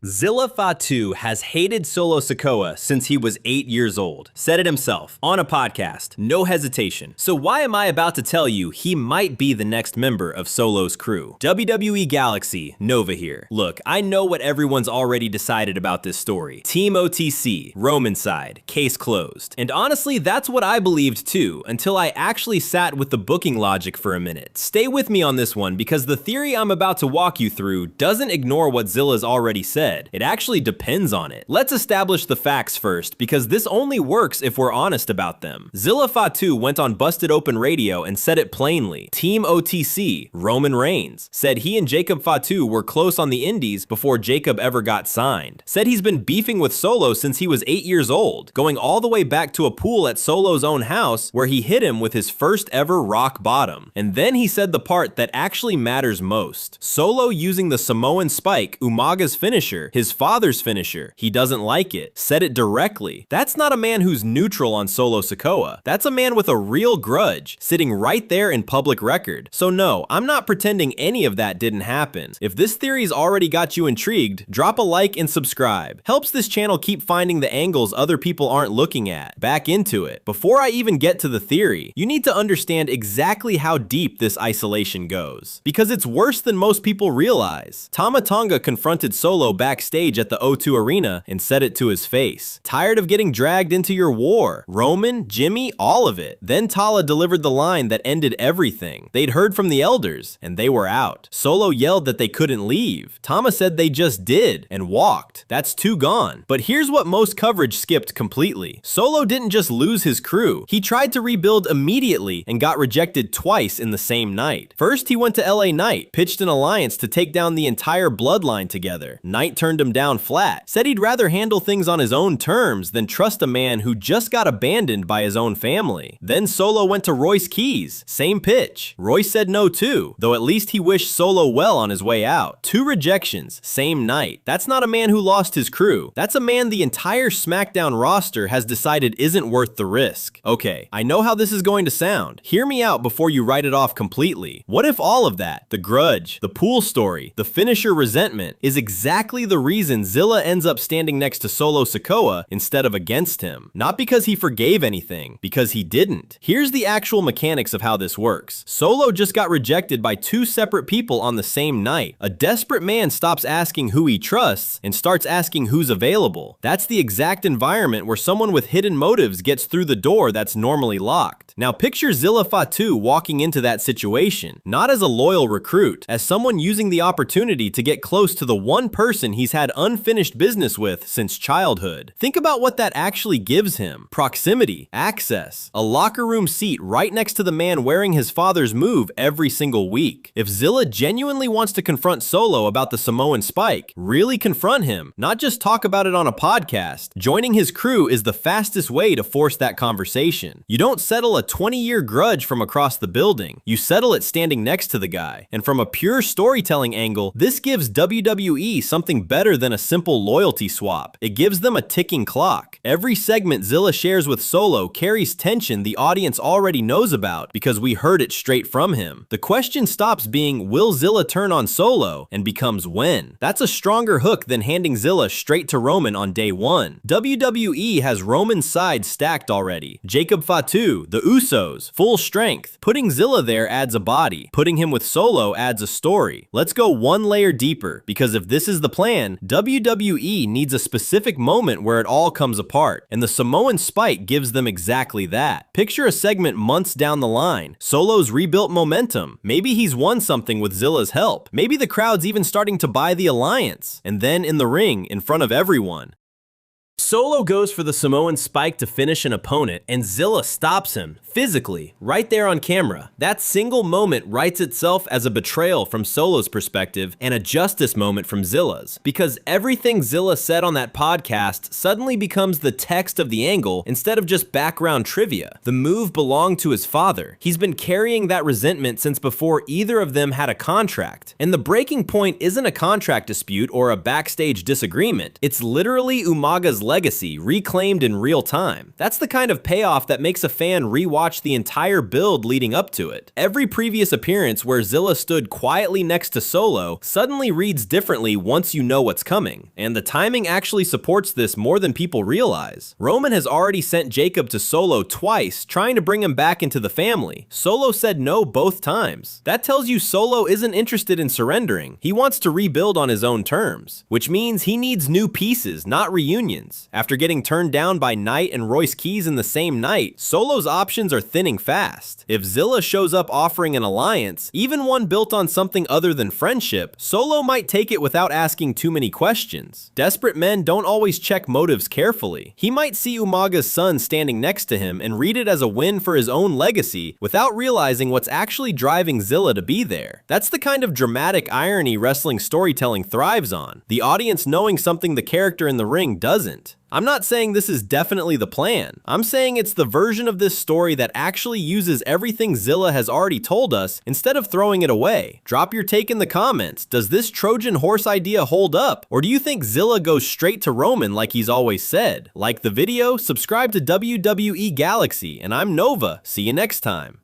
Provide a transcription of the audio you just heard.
Zilla Fatu has hated Solo Sikoa since he was 8 years old. Said it himself on a podcast, no hesitation. So why am I about to tell you he might be the next member of Solo's crew? WWE Galaxy, Nova here. Look, I know what everyone's already decided about this story. Team OTC, Roman side, case closed. And honestly, that's what I believed too, until I actually sat with the booking logic for a minute. Stay with me on this one because the theory I'm about to walk you through doesn't ignore what Zilla's already said. It actually depends on it. Let's establish the facts first, because this only works if we're honest about them. Zilla Fatu went on Busted Open Radio and said it plainly. Team OTC, Roman Reigns, said he and Jacob Fatu were close on the indies before Jacob ever got signed. Said he's been beefing with Solo since he was 8 years old, going all the way back to a pool at Solo's own house where he hit him with his first ever rock bottom. And then he said the part that actually matters most. Solo using the Samoan Spike, Umaga's finisher, his father's finisher. He doesn't like it. Said it directly. That's not a man who's neutral on Solo Sikoa. That's a man with a real grudge, sitting right there in public record. So no, I'm not pretending any of that didn't happen. If this theory's already got you intrigued, drop a like and subscribe. Helps this channel keep finding the angles other people aren't looking at. Back into it. Before I even get to the theory, you need to understand exactly how deep this isolation goes. Because it's worse than most people realize. Tama Tonga confronted Solo backstage at the O2 Arena and said it to his face. Tired of getting dragged into your war? Roman, Jimmy, all of it. Then Tala delivered the line that ended everything. They'd heard from the elders, and they were out. Solo yelled that they couldn't leave. Tama said they just did, and walked. That's two gone. But here's what most coverage skipped completely. Solo didn't just lose his crew. He tried to rebuild immediately and got rejected twice in the same night. First, he went to LA Knight, pitched an alliance to take down the entire bloodline together. Knight turned him down flat, said he'd rather handle things on his own terms than trust a man who just got abandoned by his own family. Then Solo went to Royce Keys, same pitch. Royce said no too, though at least he wished Solo well on his way out. Two rejections, same night. That's not a man who lost his crew. That's a man the entire SmackDown roster has decided isn't worth the risk. Okay, I know how this is going to sound. Hear me out before you write it off completely. What if all of that, the grudge, the pool story, the finisher resentment, is exactly the reason Zilla ends up standing next to Solo Sikoa instead of against him? Not because he forgave anything, because he didn't. Here's the actual mechanics of how this works. Solo just got rejected by two separate people on the same night. A desperate man stops asking who he trusts and starts asking who's available. That's the exact environment where someone with hidden motives gets through the door that's normally locked. Now picture Zilla Fatu walking into that situation, not as a loyal recruit, as someone using the opportunity to get close to the one person he's had unfinished business with since childhood. Think about what that actually gives him. Proximity, access, a locker room seat right next to the man wearing his father's move every single week. If Zilla genuinely wants to confront Solo about the Samoan Spike, really confront him, not just talk about it on a podcast, joining his crew is the fastest way to force that conversation. You don't settle a 20-year grudge from across the building. You settle it standing next to the guy. And from a pure storytelling angle, this gives WWE something better than a simple loyalty swap. It gives them a ticking clock. Every segment Zilla shares with Solo carries tension the audience already knows about because we heard it straight from him. The question stops being, will Zilla turn on Solo, and becomes when. That's a stronger hook than handing Zilla straight to Roman on day one. WWE has Roman's side stacked already. Jacob Fatu, the Usos, full strength. Putting Zilla there adds a body. Putting him with Solo adds a story. Let's go one layer deeper, because if this is the plan, WWE needs a specific moment where it all comes apart, and the Samoan Spike gives them exactly that. Picture a segment months down the line. Solo's rebuilt momentum. Maybe he's won something with Zilla's help. Maybe the crowd's even starting to buy the alliance. And then in the ring, in front of everyone, Solo goes for the Samoan Spike to finish an opponent, and Zilla stops him, physically, right there on camera. That single moment writes itself as a betrayal from Solo's perspective and a justice moment from Zilla's, because everything Zilla said on that podcast suddenly becomes the text of the angle instead of just background trivia. The move belonged to his father. He's been carrying that resentment since before either of them had a contract. And the breaking point isn't a contract dispute or a backstage disagreement. It's literally Umaga's legacy reclaimed in real time. That's the kind of payoff that makes a fan rewatch the entire build leading up to it. Every previous appearance where Zilla stood quietly next to Solo suddenly reads differently once you know what's coming, and the timing actually supports this more than people realize. Roman has already sent Jacob to Solo twice, trying to bring him back into the family. Solo said no both times. That tells you Solo isn't interested in surrendering. He wants to rebuild on his own terms, which means he needs new pieces, not reunions. After getting turned down by Knight and Royce Keys in the same night, Solo's options are thinning fast. If Zilla shows up offering an alliance, even one built on something other than friendship, Solo might take it without asking too many questions. Desperate men don't always check motives carefully. He might see Umaga's son standing next to him and read it as a win for his own legacy without realizing what's actually driving Zilla to be there. That's the kind of dramatic irony wrestling storytelling thrives on, the audience knowing something the character in the ring doesn't. I'm not saying this is definitely the plan. I'm saying it's the version of this story that actually uses everything Zilla has already told us instead of throwing it away. Drop your take in the comments. Does this Trojan horse idea hold up? Or do you think Zilla goes straight to Roman like he's always said? Like the video, subscribe to WWE Galaxy, and I'm Nova. See you next time.